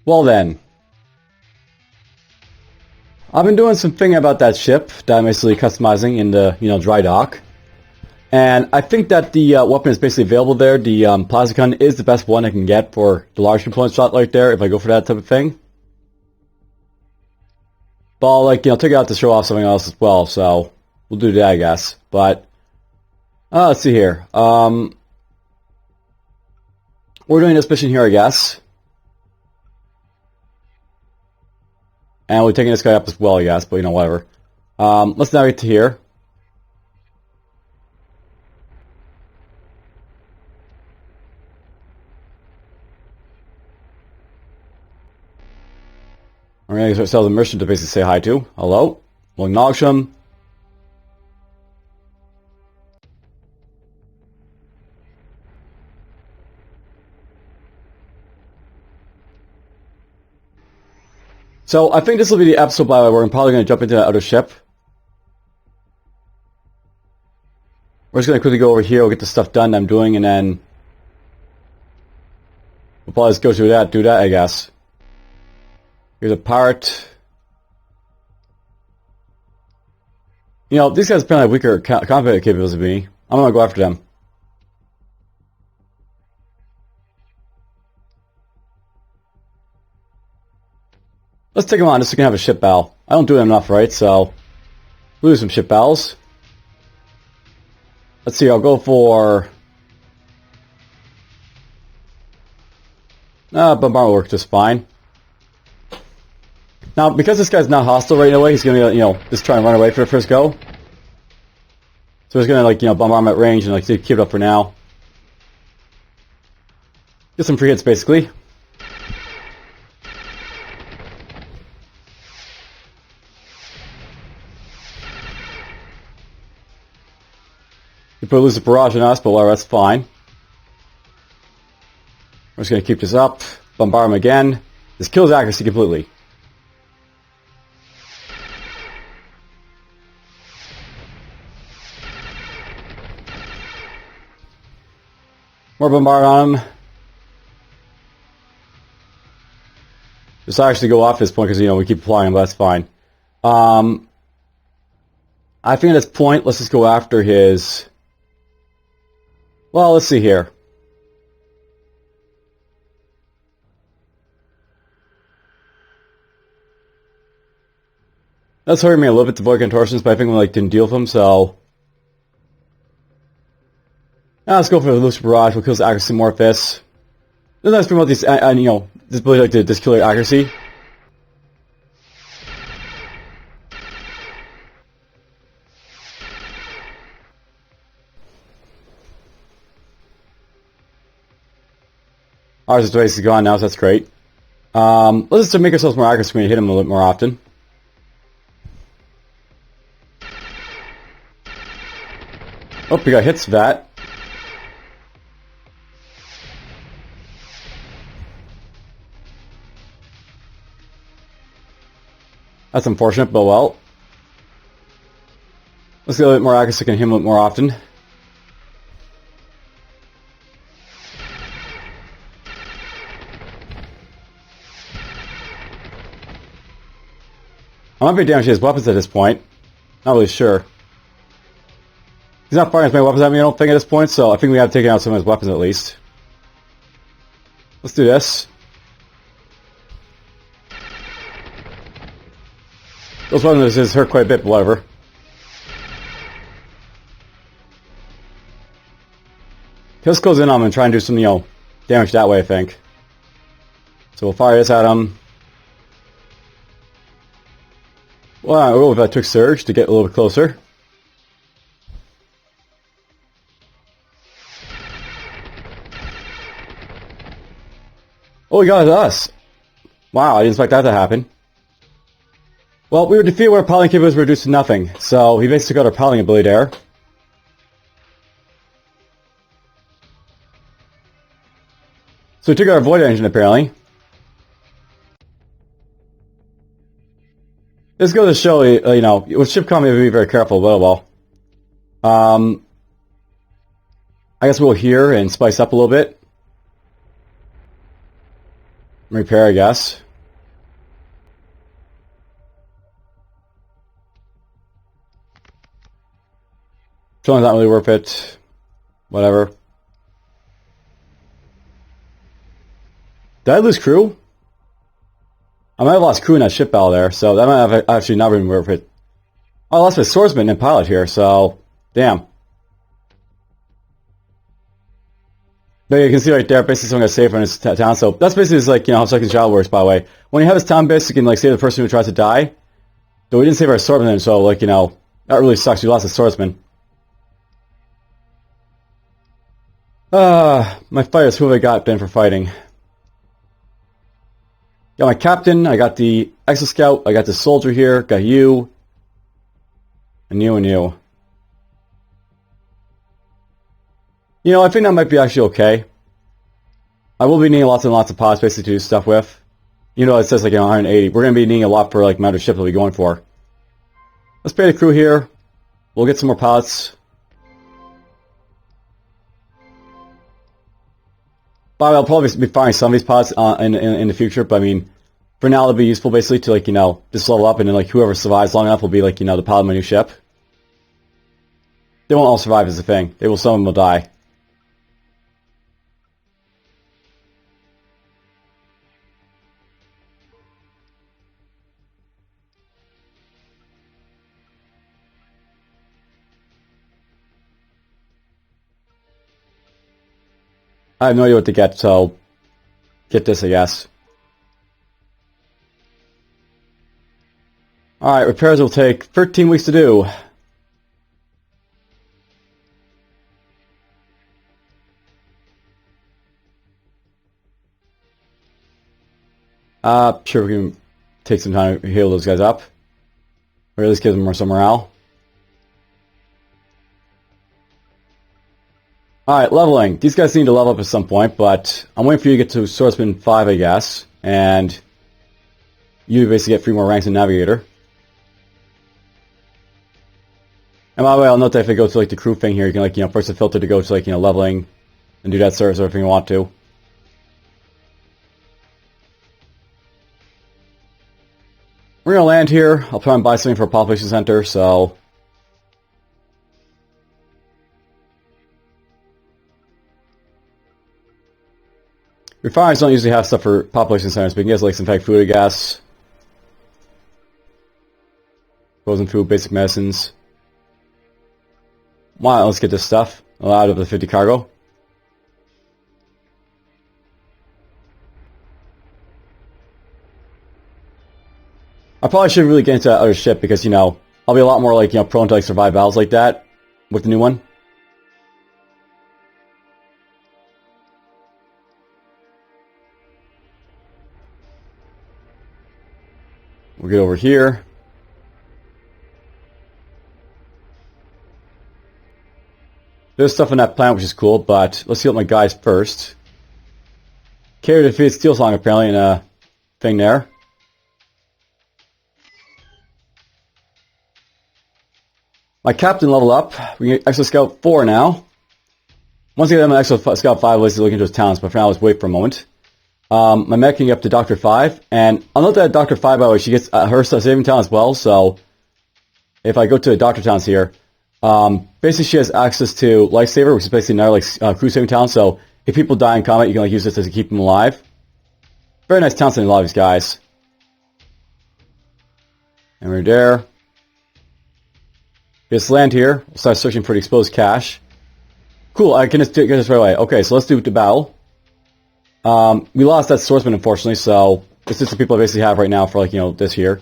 Well then. I've been doing some thinking about that ship that I'm basically customizing in the, dry dock. And I think that the weapon is basically available there. The plasma gun is the best one I can get for the large component shot right there if I go for that type of thing. But I'll, take it out to show off something else as well, so we'll do that, I guess. But, let's see here. We're doing this mission here, I guess. And we're taking this guy up as well, I guess, but, whatever. Let's navigate to here. We're going to tell the merchant to basically say hi to. Hello. We'll acknowledge him. So, I think this will be the episode, by the way, where I'm probably going to jump into that other ship. We're just going to quickly go over here, we'll get the stuff done that I'm doing, and then we'll probably just go through that, do that, I guess. Here's a pirate. These guys apparently have weaker combat capabilities than me. I'm going to go after them. Let's take them on just so we can have a ship battle. I don't do it enough, right? So, we'll do some ship battles. Let's see, I'll go for... bombardment works just fine. Now, because this guy's not hostile right away, he's going to, just try and run away for the first go. So he's going to, bombard him at range and, keep it up for now. Get some free hits, basically. You put a loose barrage on us, but whatever, that's fine. We're just going to keep this up. Bombard him again. This kills accuracy completely. More bombard on him. Just actually go off this point because, we keep applying him, but that's fine. I think at this point, let's just go after his... Well, let's see here. That's hurting me a little bit to avoid contortions, but I think we didn't deal with him, so... let's go for the loose barrage. We'll kill his accuracy more with this. The nice thing about these, this ability to just kill your accuracy. Ours is basically gone now, so that's great. Let's just make ourselves more accurate so we can hit him a little bit more often. Oh, we got hits for that. That's unfortunate, but well. Let's get a little bit more accuracy so we can hit him a little more often. I might be damaging his weapons at this point. Not really sure. He's not firing as many weapons at me, I don't think, at this point, so I think we have taken out some of his weapons at least. Let's do this. Those weapons just hurt quite a bit, but whatever. Let's close in on him and try and do some, damage that way, I think. So we'll fire this at him. Well, I roll with that Trick Surge to get a little bit closer. Oh, he got us! Wow, I didn't expect that to happen. Well, we were defeated where our piloting capabilities were reduced to nothing, so he basically got our piloting ability there. So we took out our void engine, apparently. This goes to show, with ship combat, you have to be very careful, but well. I guess we'll hear and spice up a little bit. Repair, I guess. Feeling's not really worth it. Whatever. Did I lose crew? I might have lost crew in that ship battle there, so that might have actually not been worth it. Oh, I lost my swordsman and pilot here, so damn. But you can see right there, basically someone got saved from his town, so that's basically just like, you know, how Second Child works, by the way. When you have his town base, you can like save the person who tries to die. But we didn't save our swordsman, so like, you know, that really sucks. We lost the swordsman. My fighters, who have I got been for fighting? Got my captain, I got the exo-scout, I got the soldier here, got you, and you, and you. You know, I think that might be actually okay. I will be needing lots and lots of pods basically to do stuff with. You know, it says like, you know, 180. We're going to be needing a lot for like amount of ship that we'll be going for. Let's pay the crew here. We'll get some more pods. But I'll probably be firing some of these pods in the future, but I mean, for now it'll be useful basically to like, you know, just level up and then like whoever survives long enough will be like, you know, the pilot of my new ship. They won't all survive is the thing. Some of them will die. I have no idea what to get, so get this, I guess. Alright, repairs will take 13 weeks to do. Sure, we can take some time to heal those guys up. Or at least give them more some morale. Alright, leveling. These guys need to level up at some point, but I'm waiting for you to get to Swordsman 5, I guess. And you basically get 3 more ranks in Navigator. And by the way, I'll note that if I go to like the crew thing here, you can like, you know, force the filter to go to like, you know, leveling and do that service or everything you want to. We're gonna land here. I'll try and buy something for a population center, so refineries don't usually have stuff for population centers, but you can get like some synthetic food, I guess. Frozen food, basic medicines. Wow, let's get this stuff out of the 50 cargo. I probably should really get into that other ship because, you know, I'll be a lot more like, you know, prone to like survive battles like that with the new one. We'll get over here. There's stuff in that planet which is cool, but let's heal up my guys first. Carrier defeated Steel Song apparently in a thing there. My captain leveled up. We get Exo Scout 4 now. Once again, I'm an Exo Scout 5 was looking into his talents, but for now let's wait for a moment. My mech can get up to Dr. 5, and I'll note that Dr. 5, by the way, she gets her saving talent as well, so if I go to the Dr. talents here, basically she has access to Lifesaver, which is basically another like crew saving talent, so if people die in combat, you can like use this to keep them alive. Very nice talents in a lot of these guys. And we're there. Just land here. We'll start searching for the exposed cache. Cool, I can just get this right away. Okay, so let's do the battle. We lost that swordsman, unfortunately, so it's just the people I basically have right now for, like, you know, this here.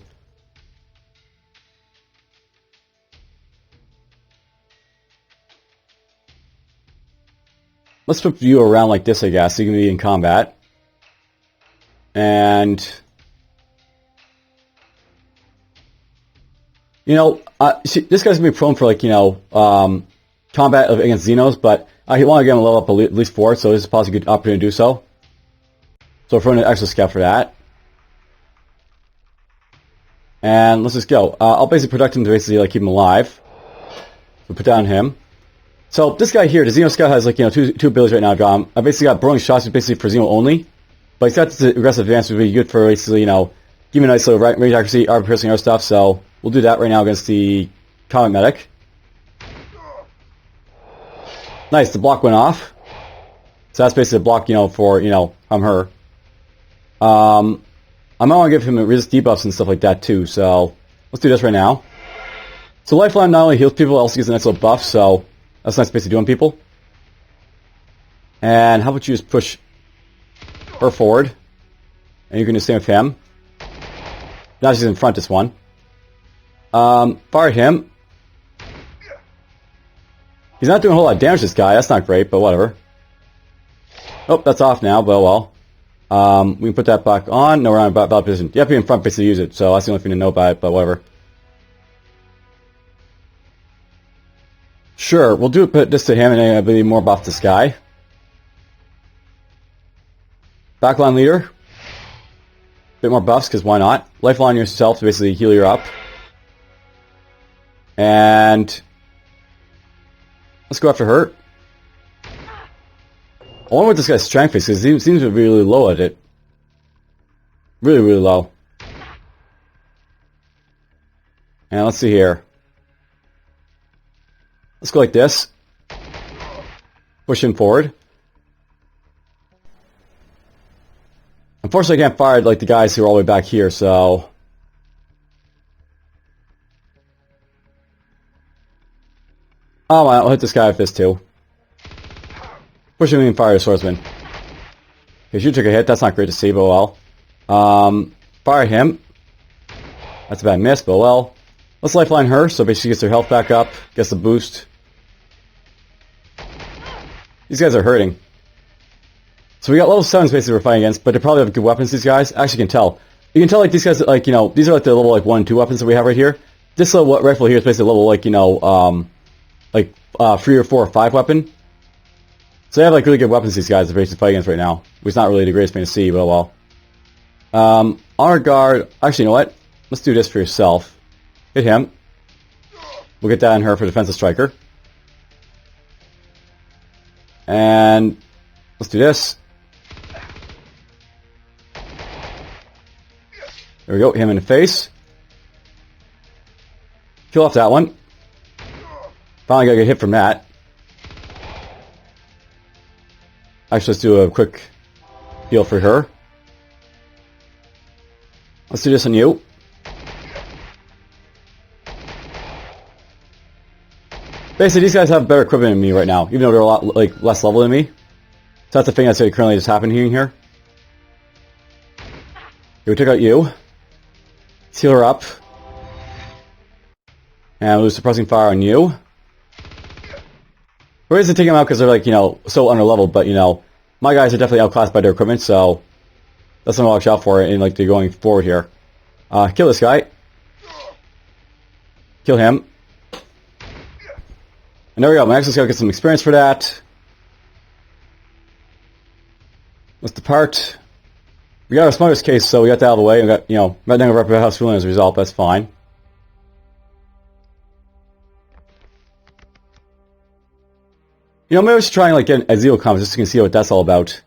Let's flip you around like this, I guess, so you can be in combat. And you know, this guy's gonna be prone for like, you know, combat against Xenos, but I want to get him a level up at least 4, so this is possibly a good opportunity to do so. So we're throwing an extra scout for that. And let's just go. I'll basically protect him to basically like keep him alive. We'll put down him. So this guy here, the Xeno Scout has like, you know, two abilities right now. I basically got Burrowing Shots, basically for Xeno only. But he's got this aggressive advance, which would be good for basically, you know, give me a nice little range accuracy, armor piercing, our stuff. So we'll do that right now against the Comet Medic. Nice, the block went off. So that's basically a block, you know, for, you know, her. I might want to give him resist debuffs and stuff like that too, so let's do this right now. So Lifeline not only heals people, it also gives a nice little buff, so that's nice basically doing people. And how about you just push her forward, and you can do the same with him. Now she's in front this one. Fire him. He's not doing a whole lot of damage to this guy, that's not great, but whatever. Oh, that's off now, but well. We can put that back on. No, we're on about position. You have to be in front basically to use it, so that's the only thing to know about it, but whatever. Sure, we'll put this to him, and then I believe more buff this guy. Backline leader. Bit more buffs, because why not? Lifeline yourself to basically heal you up. And let's go after her. I wonder what this guy's strength is, because he seems to be really low at it. Really, really low. And let's see here. Let's go like this. Push him forward. Unfortunately, I can't fire like the guys who are all the way back here, so... Oh, I'll hit this guy with this too. Push him and fire the swordsman. Okay, you took a hit. That's not great to see, but well. Fire him. That's a bad miss, but well. Let's lifeline her, so basically gets her health back up, gets the boost. These guys are hurting. So we got level 7s basically we're fighting against, but they probably have good weapons, these guys. Actually, you can tell. You can tell, like, these guys, like, you know, these are like the level, like, 1 and 2 weapons that we have right here. This little rifle here is basically level, like, you know, 3 or 4 or 5 weapon. So they have, like, really good weapons, these guys, they're basically fighting against right now. Which is not really the greatest thing to see, but well. Honor Guard. Actually, you know what? Let's do this for yourself. Hit him. We'll get that on her for Defensive Striker. And let's do this. There we go, him in the face. Kill off that one. Finally got a good hit from that. Actually, let's do a quick heal for her. Let's do this on you. Basically, these guys have better equipment than me right now, even though they're a lot like less level than me. So that's the thing that's currently just happening here. Okay, we took out you. Let's heal her up. And we'll do suppressing fire on you. We're just taking them out because they're, like, you know, so under leveled, but, you know, my guys are definitely outclassed by their equipment, so that's something to watch out for in, like, they're going forward here. Kill this guy. Kill him. And there we go, Max has got to get some experience for that. Let's depart. We got our smugger's case, so we got that out of the way. We got, you know, right down over our house ruling as a result, that's fine. You know, maybe I should try and, like, get a Xeno comic just so you can see what that's all about.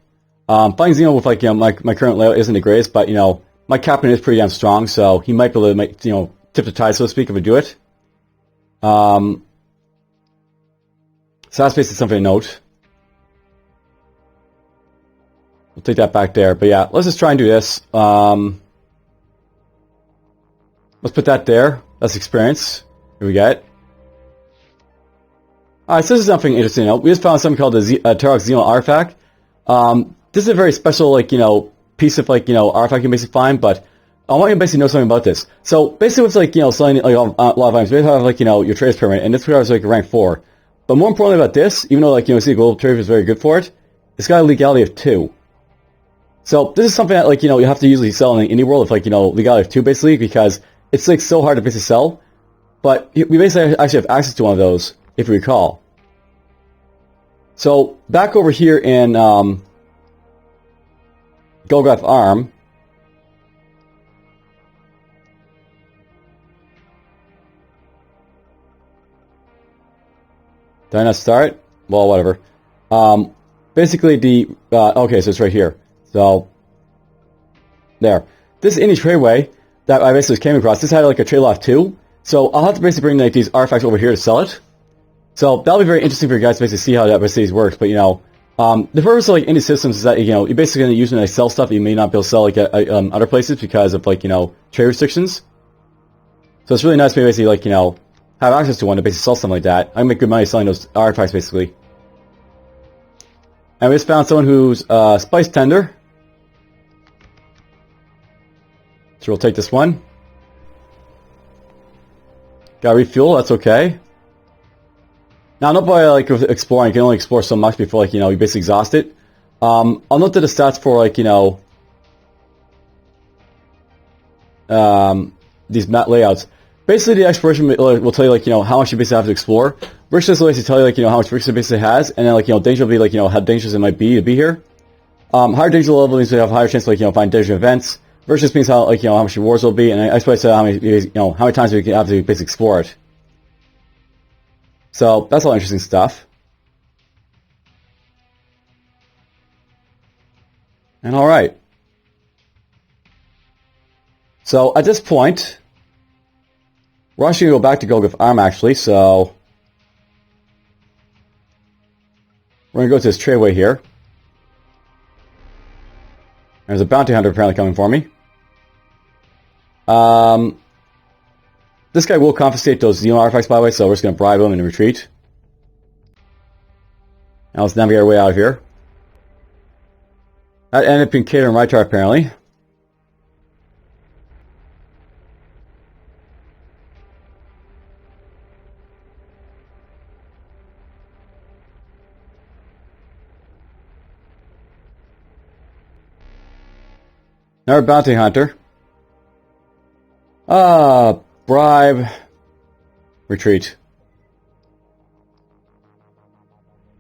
Fighting Xeno with, like, you know, my current layout isn't the greatest, but, you know, my captain is pretty damn strong, so he might be able to make, you know, tip the tide, so to speak, if we do it. So that's basically something to note. We'll take that back there, but yeah, let's just try and do this. Let's put that there. That's experience. Here we get. Alright, so this is something interesting. You know, we just found something called the Tarok Xeno artifact. This is a very special, like, you know, piece of, like, you know, artifact you can basically find, but I want you to basically know something about this. So basically, what's, like, you know, selling, like, a lot of items, we have, like, you know, your trader's pyramid, and this was like rank 4. But more importantly about this, even though, like, you know, see, global trade is very good for it, it's got a legality of 2. So this is something that, like, you know, you have to usually sell in the indie world with, like, you know, legality of 2 basically, because it's, like, so hard to basically sell. But we basically actually have access to one of those, if you recall. So back over here in Golgoth Arm, did I not start? Well, whatever. Basically, the okay, so it's right here. So There. This indie tradeway that I basically came across, this had like a trade lot too. So I'll have to basically bring like these artifacts over here to sell it. So that'll be very interesting for you guys to basically see how that basically works. But the purpose of like indie systems is that you're basically going to use it to sell stuff that you may not be able to sell like at other places because of like trade restrictions. So it's really nice to basically like have access to one to basically sell something like that. I can make good money selling those artifacts basically. And we just found someone who's spice tender. So we'll take this one. Got refuel, that's okay. Now, not by like exploring, you can only explore so much before like you basically exhaust it. I'll note that the stats for like these map layouts. Basically, the exploration will tell you like how much you basically have to explore. Richness will basically tell you like how much richness it basically has, and then like danger will be like how dangerous it might be to be here. Higher danger level means you have higher chance to like find danger events. Richness means how like how much rewards will be, and I suppose how many how many times you can have to basically explore it. So that's all interesting stuff. And all right. So at this point, we're actually going to go back to Golgotha Arm actually. So we're going to go to this tradeway here. There's a bounty hunter apparently coming for me. This guy will confiscate those Xeno artifacts, by the way, so we're just going to bribe him and retreat. Now let's navigate our way out of here. That ended up being Cater and Rytar, apparently. Another bounty hunter. Bribe. Retreat.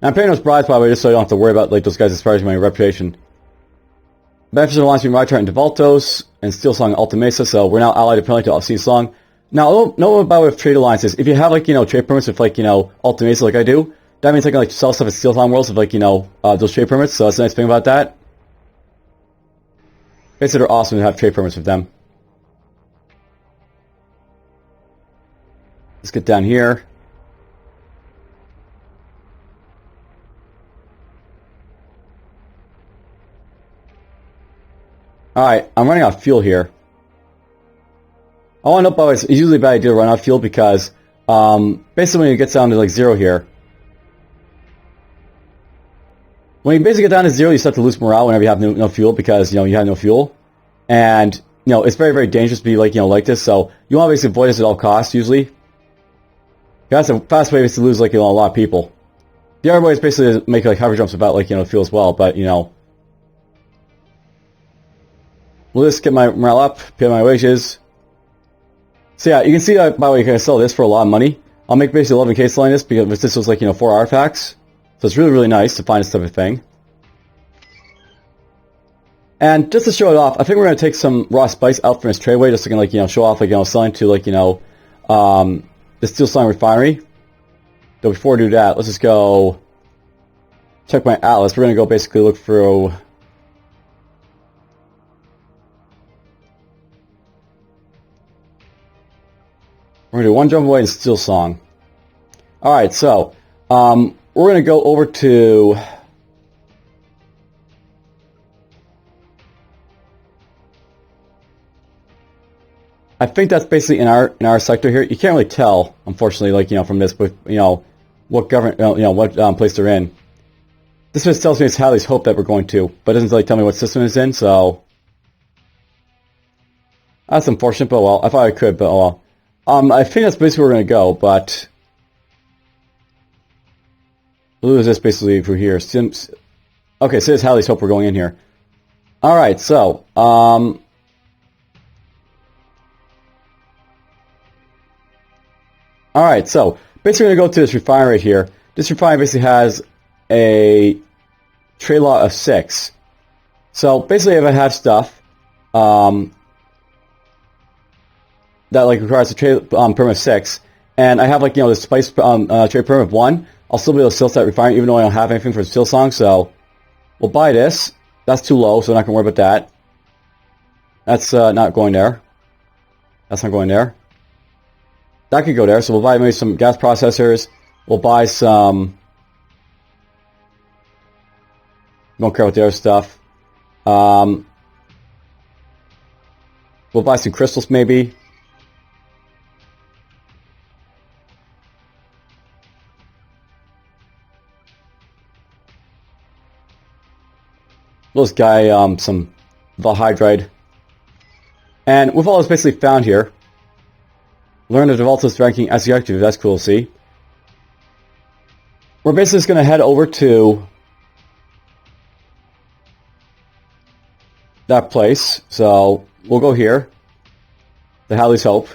Now I'm paying those bribes, by the way, just so I don't have to worry about like those guys as far as my reputation. Benefits of alliance between Rytar and Devaltos and Steel Song and Alta Mesa, so we're now allied apparently to Steel Song. Now, I don't know about with trade alliances. If you have like, trade permits with like, Alta Mesa like I do, that means I can like sell stuff at Steel Song Worlds with like, those trade permits, so that's the nice thing about that. Basically, they're awesome to have trade permits with them. Let's get down here. Alright, I'm running out of fuel here. I want to know, by the way, it's usually a bad idea to run out of fuel because basically when it gets down to like 0 here, when you basically get down to 0, you start to lose morale whenever you have no fuel because, you have no fuel. And, it's very, very dangerous to be like, like this, so you want to basically avoid this at all costs, usually. That's a fast way to lose, like, a lot of people. The other way is basically to make, like, hover jumps about, like, fuel as well, but, we'll just get my morale up, pay my wages. So yeah, you can see, by the way, you can sell this for a lot of money. I'll make basically 11k selling this because this was, like, 4 artifacts. So it's really, really nice to find this type of thing. And just to show it off, I think we're going to take some raw spice out from this tradeway just to, like, show off, like, selling to, like, the Steel Song Refinery. But before we do that, let's just go check my atlas. We're going to go basically look through... We're going to do one jump away in Steel Song. Alright, so, we're going to go over to... I think that's basically in our sector here. You can't really tell, unfortunately, like, from this, but, what government, what place they're in. This just tells me it's Halley's Hope that we're going to, but it doesn't really tell me what system it's in, so... That's unfortunate, but well, I thought I could, but well. I think that's basically where we're going to go, but... We'll lose this basically through here. Okay, so it's Halley's Hope we're going in here. Alright, so, Alright, so, basically we're going to go to this refinery right here. This refinery basically has a trade lot of 6. So, basically if I have stuff, that like requires a trade permit of 6, and I have like, the spice trade permit of 1, I'll still be able to sell that refinery even though I don't have anything for Steel Song, so we'll buy this. That's too low, so I'm not going to worry about that. That's not going there. That's not going there. That could go there, so we'll buy maybe some gas processors. We'll buy some... Don't care about their stuff. We'll buy some crystals, maybe. This guy, some valhydride. And with all this basically found here, learn the developers ranking as the active. That's cool to see. We're basically just going to head over to that place. So we'll go here. The Halley's Hope.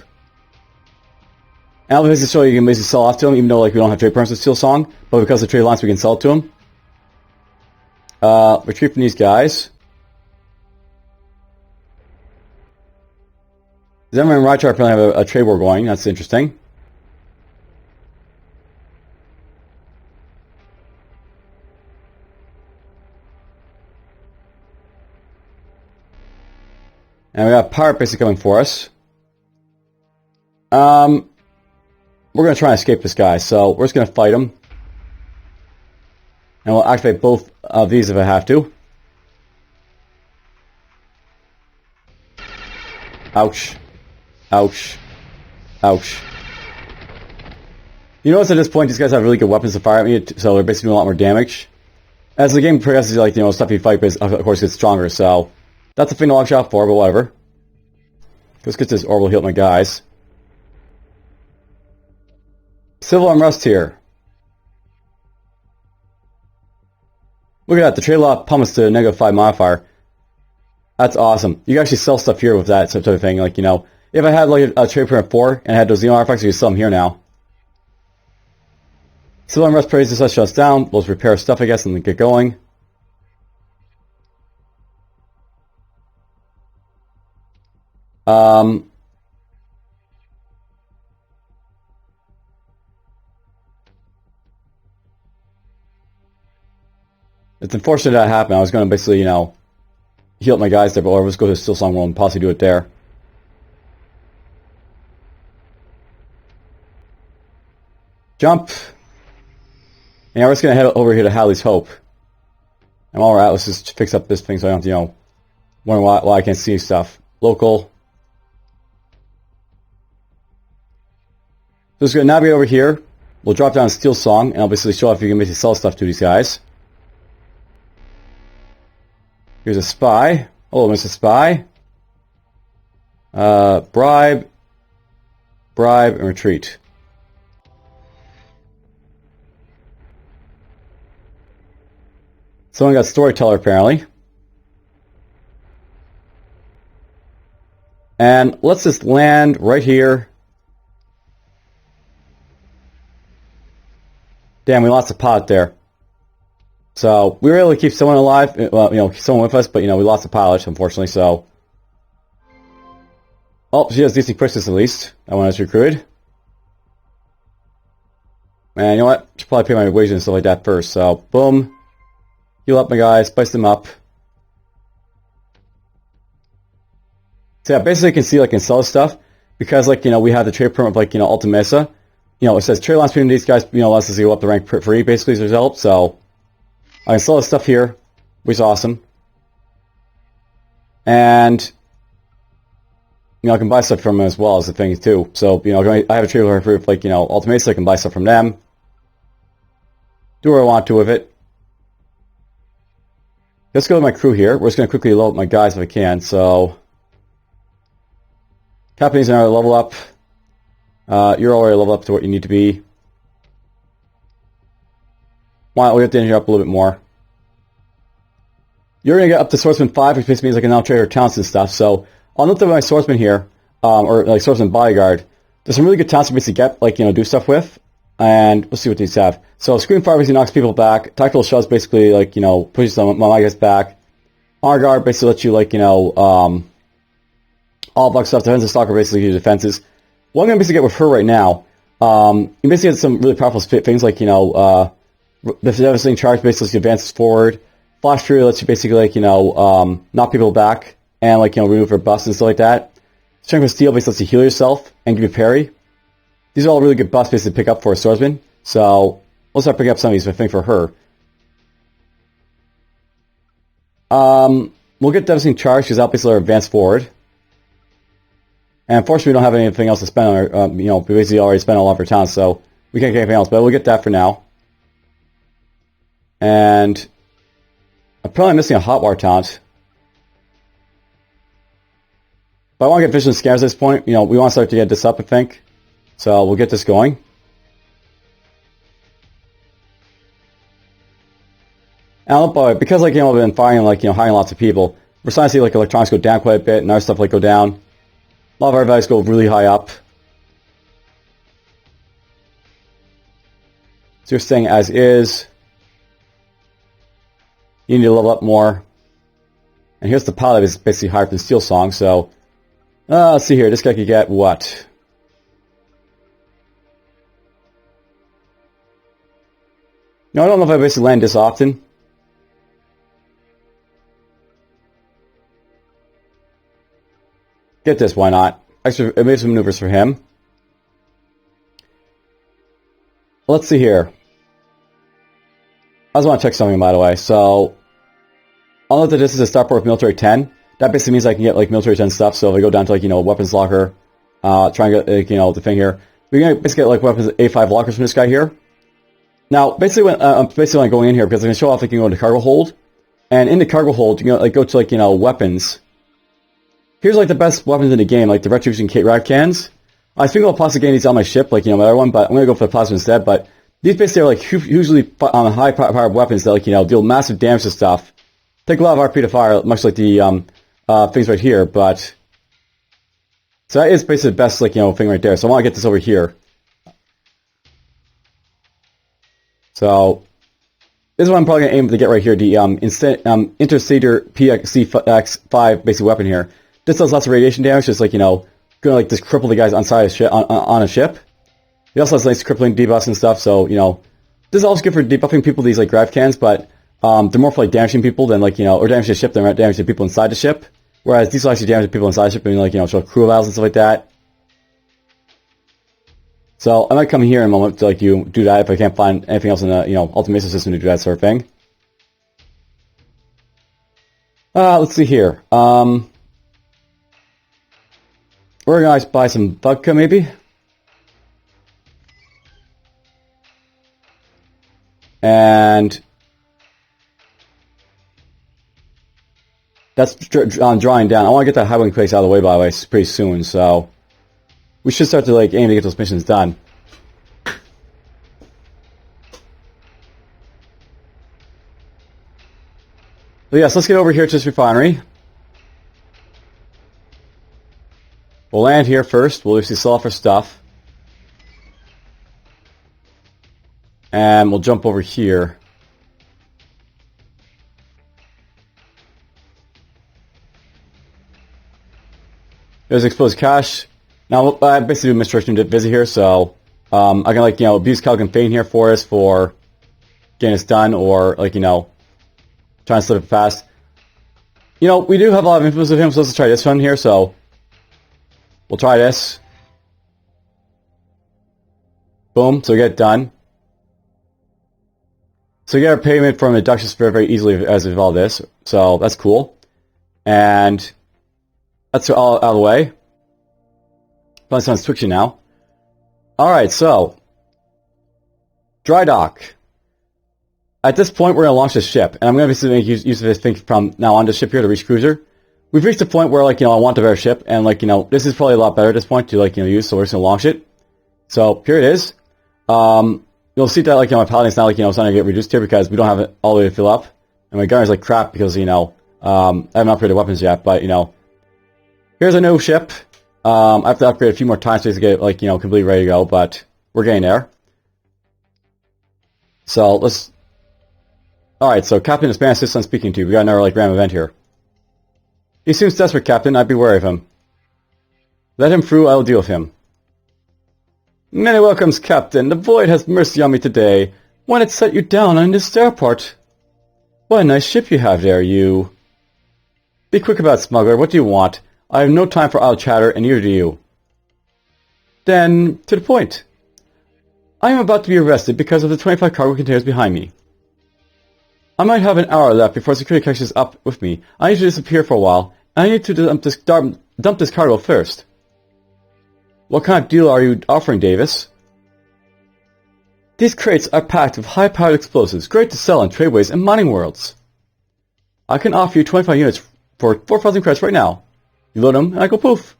And I'll basically show you can basically sell off to him, even though like we don't have trade permits with Steel Song, but because of trade lines we can sell it to him. Retreat from these guys. Zemmer and Rychar apparently have a trade war going. That's interesting. And we got a pirate basically coming for us. We're going to try and escape this guy, so we're just going to fight him. And we'll activate both of these if I have to. Ouch. Ouch. Ouch. You notice at this point these guys have really good weapons to fire at me, so they're basically doing a lot more damage. As the game progresses, like, you know, stuff you fight, of course, gets stronger, so... That's a thing to watch out for, but whatever. Let's get this orbital heal my guys. Civil unrest here. Look at that, the trade law plummets to -5 modifier. That's awesome. You can actually sell stuff here with that sort of thing. Like, you know, if I had like a trade permit 4 and I had those Xeno artifacts, you can sell them here now. Civil unrest praises us, shuts down. We'll just repair stuff, I guess, and then get going. It's unfortunate that happened. I was going to basically, you know, heal up my guys there, but let's go to Steel Song World and possibly do it there. Jump. Yeah, we're just going to head over here to Halley's Hope. And while we're at, let's just fix up this thing so I don't have to, you know, wonder why I can't see stuff. Local. So just going to navigate over here. We'll drop down Steel Song, and I'll basically show off if you can basically sell stuff to these guys. Here's a spy. Hello, Mr. Spy. Bribe, and retreat. Someone got Storyteller, apparently. And let's just land right here. Damn, we lost a pot there. So, we were able to keep someone alive, well, you know, someone with us, but, you know, we lost a pilot, unfortunately, so... Oh, she has decent quickness, at least. That one was recruited. And you know what? Should probably pay my wages and stuff like that first, so, boom. Heal up my guys, spice them up. So yeah, basically you can see, like, I can sell stuff, because, like, you know, we have the trade permit of, like, you know, Alta Mesa. You know, it says trade lines between these guys, you know, lets us go up the rank free, basically, as a result, so... I can sell this stuff here, which is awesome. And, you know, I can buy stuff from them as well as the thing, too. So, you know, I have a trade for, like, you know, Alta Mesa, I can buy stuff from them. Do what I want to with it. Let's go to my crew here. We're just going to quickly load my guys if I can, so... Captain's going to level up. You're already leveled up to what you need to be. Why don't we have to engineer up a little bit more? You're going to get up to Swordsman 5, which basically means I can now trade her talents and stuff. So, I'll note that my Swordsman here, or like Swordsman Bodyguard, there's some really good talents to basically get, like, you know, do stuff with. And let's see what these have. So, Screamfire basically knocks people back. Tactical Shoves basically, like, you know, pushes my guys back. Honor Guard basically lets you, like, you know, all block stuff. Defensive Stalker basically gives you defenses. What I'm going to basically get with her right now, you basically get some really powerful things like, you know, the devastating charge basically advances forward. Flash Fury lets you basically, like, you know, knock people back and like, you know, remove her buffs and stuff like that. Strength with Steel basically lets you heal yourself and give you parry. These are all really good buffs basically to pick up for a swordsman. So we'll start picking up some of these, I think, for her. We'll get Devastating Charge because that'll basically advance forward. And unfortunately, we don't have anything else to spend on our, you know, we basically already spent all of our talents, so we can't get anything else, but we'll get that for now. And I'm probably missing a Hot Water talent. But I want to get Vision Scanners at this point. You know, we want to start to get this up, I think. So we'll get this going. And because, like, you know, I've been firing, like, you know, hiring lots of people, we're starting to see, like, electronics go down quite a bit, and other stuff, like, go down. A lot of our values go really high up. So you're staying as is. You need to level up more. And here's the pilot is basically higher than Steel Song, so... let's see here, this guy could get what? No, I don't know if I basically land this often. Get this, why not? Extra evasive maneuvers for him. Let's see here. I just want to check something, by the way. So, I'll note that this is a starport with military 10. That basically means I can get, like, military 10 stuff. So if I go down to, like, you know, weapons locker, try and get, like, you know, the thing here. We can basically get, like, weapons A5 lockers from this guy here. Now, basically when I'm going in here, because I'm going to show off, like, you can go into cargo hold. And in the cargo hold, you can, like, go to, like, you know, weapons. Here's, like, the best weapons in the game, like the Retribution Rad cans. I think I'll possibly get these on my ship, like, you know, my other one, but I'm going to go for the plasma instead. But these basically are, like, hugely high-powered weapons that, like, you know, deal massive damage to stuff. Take a lot of RP to fire, much like the things right here, but... So that is basically the best, like, you know, thing right there. So I want to get this over here. So, this is what I'm probably going to aim to get right here, the Interceptor PXC5 basic weapon here. This does lots of radiation damage, just like, you know, going to like just cripple the guys on a ship. It also has nice crippling debuffs and stuff, so, you know, this is also good for debuffing people, these like grav cans, but they're more for like damaging people than like, you know, or damaging the ship than damaging people inside the ship. Whereas these will actually damage people inside the ship and, like, you know, show crew valves and stuff like that. So I might come here in a moment to, like, do that if I can't find anything else in the, you know, automation system to do that sort of thing. Let's see here. We're going to buy some vodka, maybe? And... that's drawing down. I want to get that high wing place out of the way, by the way, pretty soon, so... we should start to, like, aim to get those missions done. But yes, let's get over here to this refinery. We'll land here first. We'll obviously sell off our stuff. And we'll jump over here. There's exposed cash. Now, I basically do misdirection busy here, so I can, like, you know, abuse Calgon Faen here for us for getting this done, or, like, you know, trying to slip it fast. You know, we do have a lot of influence with him, so let's try this one here, so we'll try this. Boom, so we get it done. So we get our payment from the Duchess very, very easily as of all this, so that's cool. And that's all out of the way. Probably sounds twitchy now. Alright, so dry dock. At this point, we're going to launch this ship, and I'm going to make use of this thing from now on, the ship here, the Reach Cruiser. We've reached a point where, like, you know, I want a better ship, and, like, you know, this is probably a lot better at this point to, like, you know, use, so we're just going to launch it. So, here it is. You'll see that, like, you know, my paladin's now, like, you know, starting to get reduced here because we don't have it all the way to fill up. And my gunner's like crap because, you know, I haven't upgraded weapons yet, but, you know, here's a new ship. I have to upgrade a few more times to get it, like, you know, completely ready to go, but we're getting there. So, let's... Alright, so Captain Hispanic System speaking to you. We got another, like, random event here. He seems desperate, Captain. I'd be wary of him. Let him through, I'll deal with him. Many welcomes, Captain. The Void has mercy on me today. When it set you down on this starport. What a nice ship you have there, you... Be quick about it, smuggler. What do you want? I have no time for idle chatter, and neither do you. Then, to the point. I am about to be arrested because of the 25 cargo containers behind me. I might have an hour left before security catches up with me. I need to disappear for a while, and I need to dump this cargo first. What kind of deal are you offering, Davis? These crates are packed with high-powered explosives, great to sell on tradeways and mining worlds. I can offer you 25 units for 4,000 credits right now. You load them, and I go poof.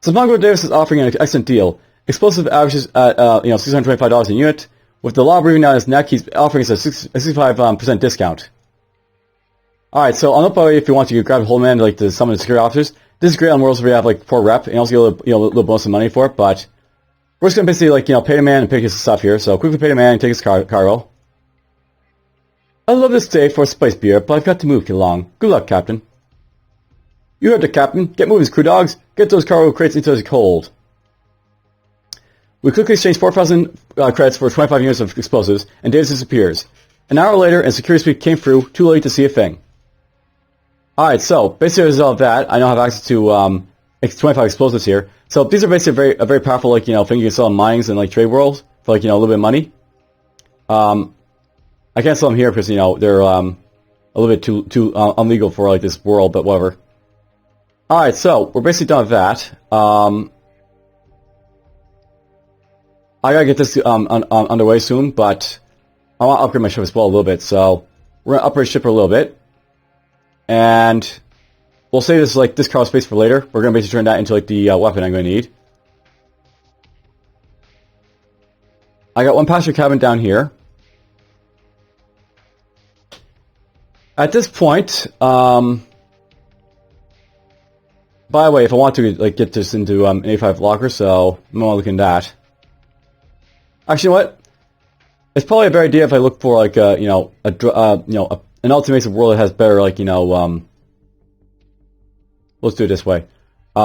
So Smuggler Davis is offering an excellent deal. Explosive averages at $625 a unit. With the law breathing down his neck, he's offering us a 65% discount. Alright, so on the way, if you want to grab a whole man like to summon the security officers, this is great on worlds where you have like 4 rep, and also get a little bonus of money for it, but we're just gonna basically pay the man and pick his stuff here. So quickly pay the man and take his cargo. I'd love to stay for a spice beer, but I've got to move along. Good luck, Captain. You heard the Captain. Get moving, crew dogs. Get those cargo crates into the hold. We quickly exchange 4,000 credits for 25 units of explosives, and Davis disappears. An hour later, and security speed came through, too late to see a thing. Alright, so, basically as a result of that, I now have access to 25 explosives here. So these are basically a very powerful, thing you can sell in mines and, trade worlds for, a little bit of money. I can't sell them here because, they're a little bit too unlegal for, this world, but whatever. Alright, so, we're basically done with that. I gotta get this underway soon, but I want to upgrade my ship as well a little bit, so we're gonna upgrade ship a little bit. And we'll save this cargo space for later. We're gonna basically turn that into, the weapon I'm gonna need. I got one passenger cabin down here. At this point, by the way, if I want to get this into an A5 locker, so I'm gonna look into that. Actually, you know what? It's probably a better idea if I look for an ultimate world that has better let's do it this way. We're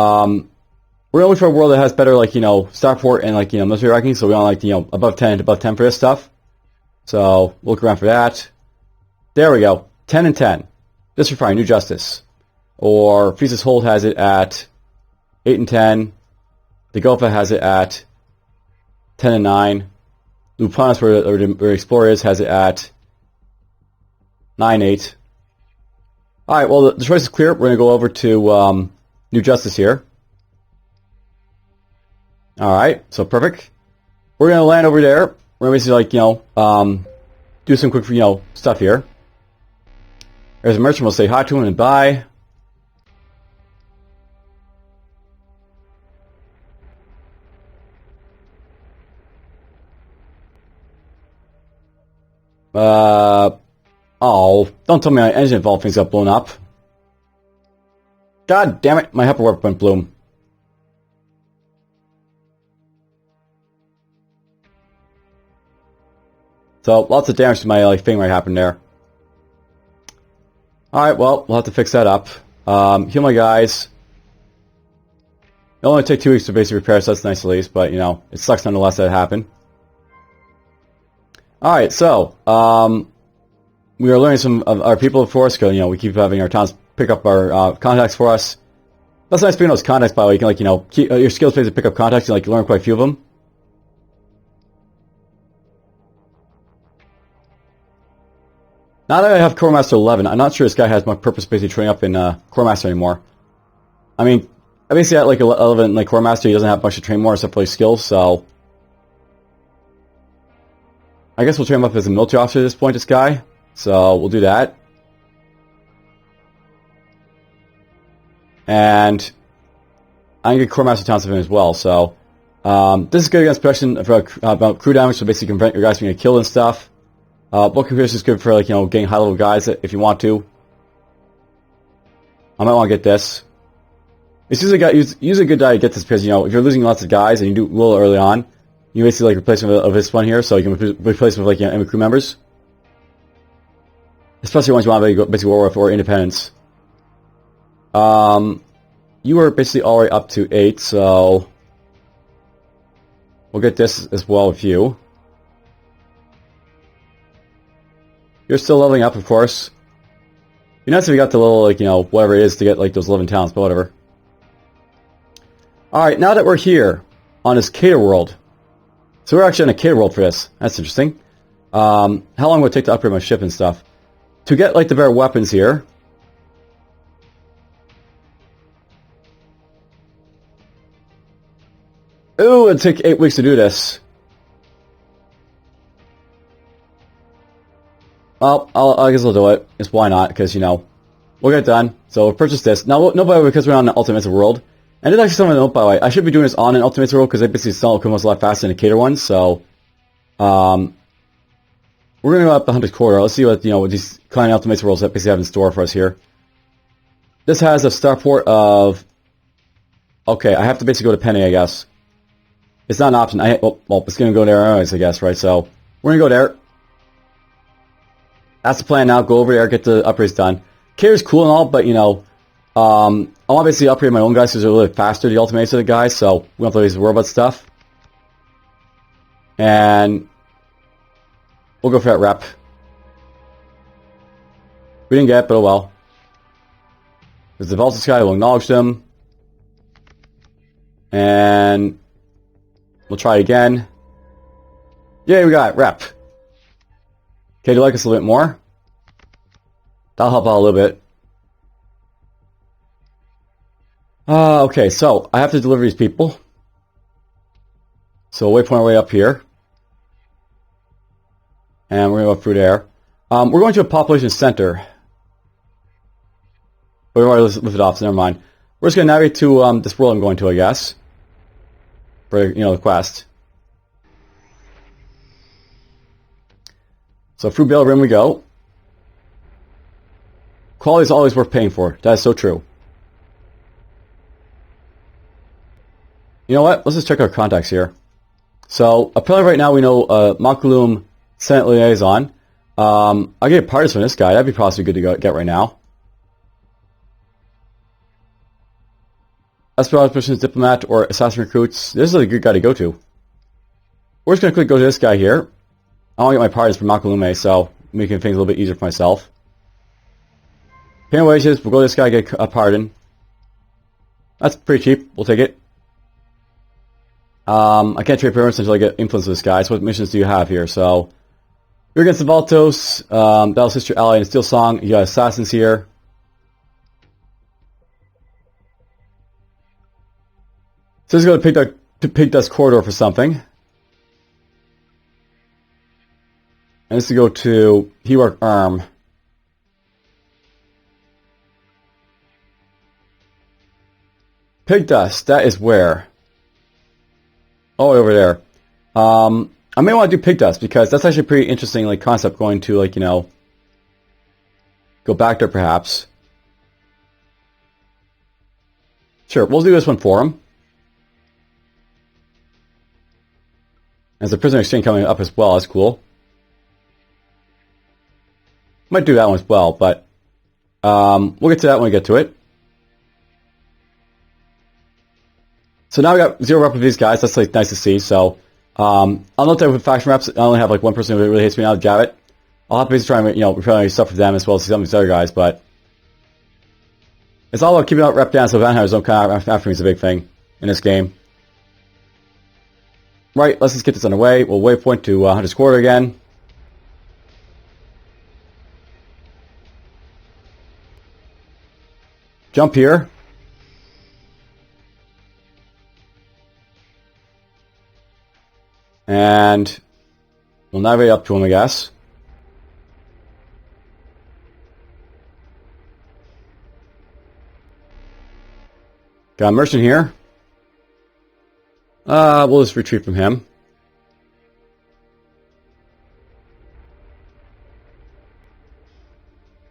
gonna look for a world that has better starport and military ranking, so we want above 10 for this stuff. So we'll look around for that. There we go. 10 and 10. This is fine. New Justice. Or Feaster's Hold has it at 8 and 10. The Gofa has it at 10 and 9. Lupanus, where the Explorer has it at 9, 8. Alright, well, the choice is clear. We're going to go over to New Justice here. Alright, so perfect. We're going to land over there. We're going to basically, do some quick, stuff here. There's a merchant. We'll say hi to him and bye. Oh, don't tell me my engine valve things got blown up. God damn it, my hyperwarp went bloom. So, lots of damage to my thing right happened there. Alright, well, we'll have to fix that up. Heal my guys. It'll only take 2 weeks to basically repair, so that's nice at least, but, it sucks nonetheless that it happened. Alright, so, we are learning some of our people, of course, because, we keep having our towns pick up our contacts for us. That's nice being those contacts, by the way. You can, keep, your skills basically pick up contacts and, learn quite a few of them. Now that I have Core Master 11, I'm not sure this guy has much purpose basically training up in Core Master anymore. I mean, I basically at 11 Core Master, he doesn't have much to train more except for his skills, so I guess we'll train him up as a military officer at this point, this guy. So we'll do that. And I'm going to get Core Master Towns of him as well, so this is good against protection about crew damage, so basically prevent your guys from getting killed and stuff. Book Pierce is good for getting high level guys if you want to. I might want to get this. It's usually a good idea to get this because if you're losing lots of guys and you do a little early on, you basically replace them of this one here, so you can replace them with enemy crew members. Especially once you want to basically war with or independence. You are basically already up to 8, so we'll get this as well with you. You're still leveling up, of course. Be nice if we got the little, like, you know, whatever it is to get, like, those 11 talents, but whatever. Alright, now that we're here on this Cater World. So we're actually in a Cater World for this. That's interesting. How long would it take to upgrade my ship and stuff? To get, like, the better weapons here. Ooh, it'd take 8 weeks to do this. Well, I guess I'll do it. Just why not? Because, you know, we'll get it done. So we'll purchase this. Now, no, by the way, because we're on an Ultimate World. And there's actually something to note, by the way. I should be doing this on an Ultimate World because they basically sell Kumos a lot faster than the Cater ones. So, we're going to go up the Hunter's Corridor. Let's see what, you know, what these client Ultimate Worlds that basically have in store for us here. This has a starport of... Okay, I have to basically go to Penny, I guess. It's not an option. Well, it's going to go there anyways, I guess, right? So, we're going to go there. That's the plan now. Go over there, get the upgrades done. Cater's cool and all, but, you know, I want to basically upgrade my own guys because they're a little bit faster, the Ultimates of the guys, so we don't have to worry about stuff. And we'll go for that rep. We didn't get it, but oh well. There's the Veltus guy, we'll acknowledge them. And we'll try again. Yay, we got it. Rep. Okay, do you like us a little bit more? That'll help out a little bit. Okay, so I have to deliver these people. So we'll waypoint our way up here. And we're going to go through there. We're going to a population center. But we've already lifted off, so never mind. We're just going to navigate to this world I'm going to, I guess. For, you know, the quest. So through Bale Rim we go. Quality is always worth paying for. That is so true. You know what? Let's just check our contacts here. So, apparently right now we know Makulum Senate Liaison. I'll get parties from this guy. That'd be possibly good to get right now. Espionage missions, diplomat, or assassin recruits. This is a good guy to go to. We're just going to quickly go to this guy here. I want to get my parties from Makulume, so making things a little bit easier for myself. Paying wages, we'll go to this guy, get a pardon. That's pretty cheap, we'll take it. I can't trade payments until I get influence with this guy, so what missions do you have here? So, you're against the Valtos, that'll assist your ally in Steel Song, you got assassins here. So let's go to Pig Dust Corridor for something. And this to go to Hework Arm. Pig Dust, that is where? Oh, over there. I may want to do Pig Dust because that's actually a pretty interesting like concept going to like, you know, go back there perhaps. Sure, we'll do this one for him. There's a prisoner exchange coming up as well, that's cool. Might do that one as well, but we'll get to that when we get to it. So now we got 0 rep of these guys. That's like nice to see. So I'll note that with faction reps, I only have like one person who really hates me now, Javit. I'll have to try and, you know, try stuff for them as well as some of these other guys, but it's all about keeping that rep down so Vanheimer's don't come after me is a big thing in this game. Right, let's just get this underway. We'll waypoint to Hunter's Quarter again. Jump here. And we'll navigate up to him, I guess. Got a merchant here. We'll just retreat from him.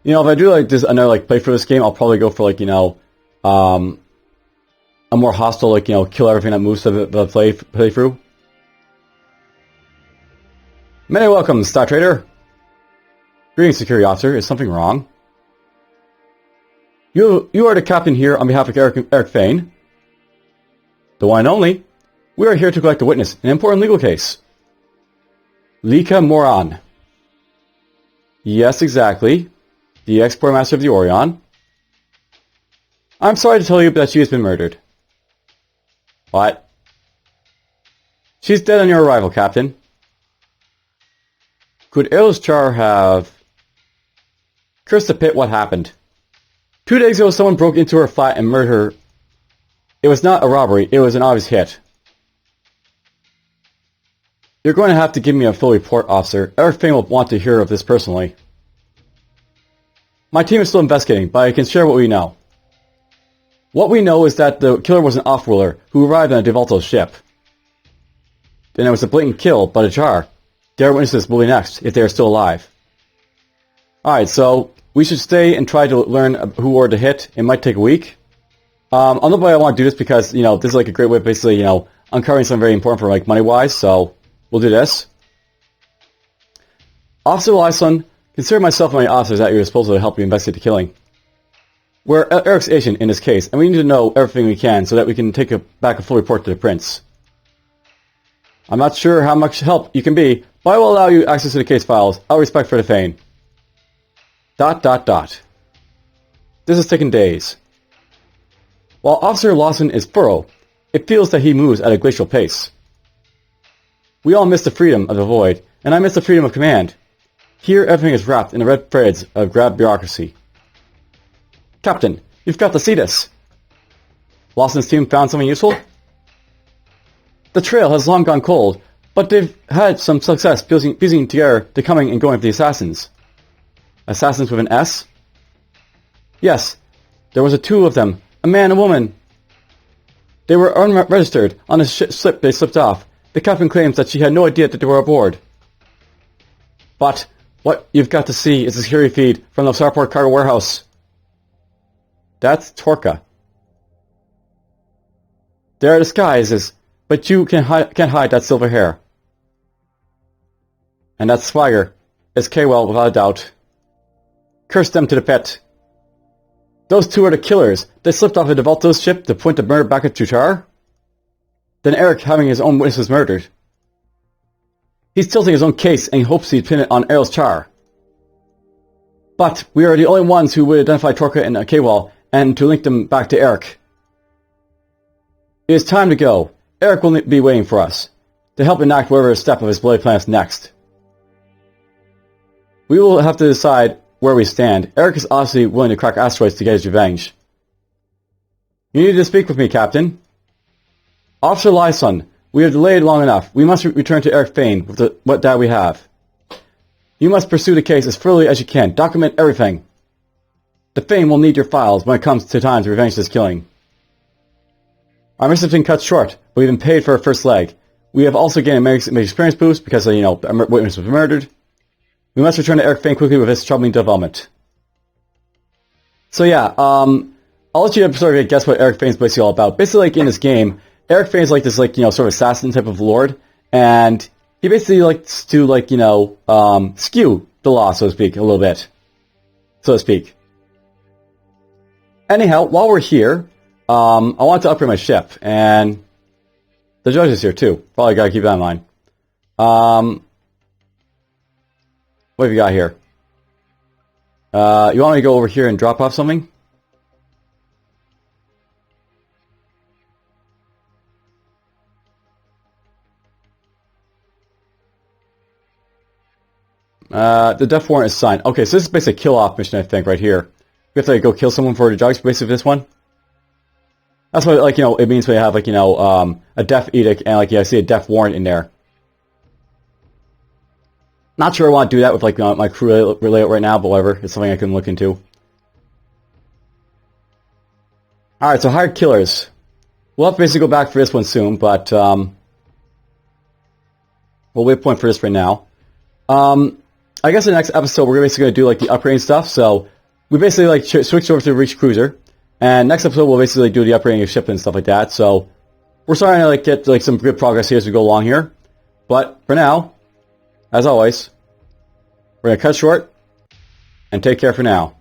You know, if I do like this another like play for this game, I'll probably go for like, you know, a more hostile, like, you know, kill everything that moves to the playthrough. Many welcome, Star Trader. Greetings, Security Officer. Is something wrong? You are the captain here on behalf of Erik Faen. The one and only. We are here to collect a witness in an important legal case. Lika Moran. Yes, exactly. the export master of the Orion. I'm sorry to tell you that she has been murdered. What? She's dead on your arrival, Captain. Could Aeol's Char have... Curse the pit, what happened? 2 days ago, someone broke into her flat and murdered her. It was not a robbery, it was an obvious hit. You're going to have to give me a full report, officer. Erik Faen will want to hear of this personally. My team is still investigating, but I can share what we know. What we know is that the killer was an off-worlder who arrived on a DFuxa ship. Then it was a blatant kill, but a Char. Their witnesses will be next, if they are still alive. Alright, so we should stay and try to learn who ordered the hit. It might take a week. I don't know why I want to do this because, you know, this is like a great way of basically, you know, uncovering something very important for, like, money-wise, so we'll do this. Officer Lyson, consider myself and my officers at your disposal to help you investigate the killing. We're Erik's agent in this case, and we need to know everything we can so that we can take back a full report to the Prince. I'm not sure how much help you can be, but I will allow you access to the case files, out of respect for the Faen. ... This has taken days. While Officer Lawson is thorough, it feels that he moves at a glacial pace. We all miss the freedom of the void, and I miss the freedom of command. Here everything is wrapped in the red threads of grab bureaucracy. Captain, you've got to see this. Lawson's team found something useful? The trail has long gone cold, but they've had some success piecing together the coming and going of the assassins. Assassins with an S? Yes, there was two of them, a man and a woman. They were unregistered. On a slip they slipped off. The captain claims that she had no idea that they were aboard. But what you've got to see is the security feed from the Starport cargo warehouse. That's Torka. There are disguises, but you can't hide that silver hair. And that swagger is K-Well without a doubt. Curse them to the pit. Those two are the killers. They slipped off a DFuxa ship to point the murder back at Chuchar. Then Erik, having his own witnesses murdered. He's tilting his own case and he hopes he'd pin it on Aeol's Char. But we are the only ones who would identify Torka and K-Well and to link them back to Erik. It is time to go. Erik will be waiting for us to help enact whatever step of his bloody plan is next. We will have to decide where we stand. Erik is obviously willing to crack asteroids to get his revenge. You need to speak with me, Captain. Officer Lyson, we have delayed long enough. We must return to Erik Faen with what data we have. You must pursue the case as thoroughly as you can. Document everything. The Faen will need your files when it comes to time to revenge this killing. Our mission has been cut short, but we've been paid for our first leg. We have also gained a major experience boost because, a witness was murdered. We must return to Erik Faen quickly with this troubling development. So yeah, I'll let you sort of guess what Erik Faen's basically all about. Basically, like, in this game, Erik Faen's like this, sort of assassin type of lord, and he basically likes to, skew the law, so to speak, a little bit. So to speak. Anyhow, while we're here, I want to upgrade my ship, and the judge is here too. Probably gotta keep that in mind. What have you got here? You want me to go over here and drop off something? The death warrant is signed. Okay, so this is basically a kill-off mission, I think, right here. We have to go kill someone for the drugs, basically this one. That's what, it means when you have, a death edict and, I see a death warrant in there. Not sure I want to do that with, my crew relay right now, but whatever. It's something I can look into. Alright, so hired killers. We'll have to basically go back for this one soon, but, we'll wait point for this right now. I guess in the next episode, we're basically going to do, the upgrading stuff, so we basically, switch over to the Reach Cruiser, and next episode, we'll basically do the upgrading of ship and stuff like that, so we're starting to, get, some good progress here as we go along here, but for now, as always, we're going to cut short, and take care for now.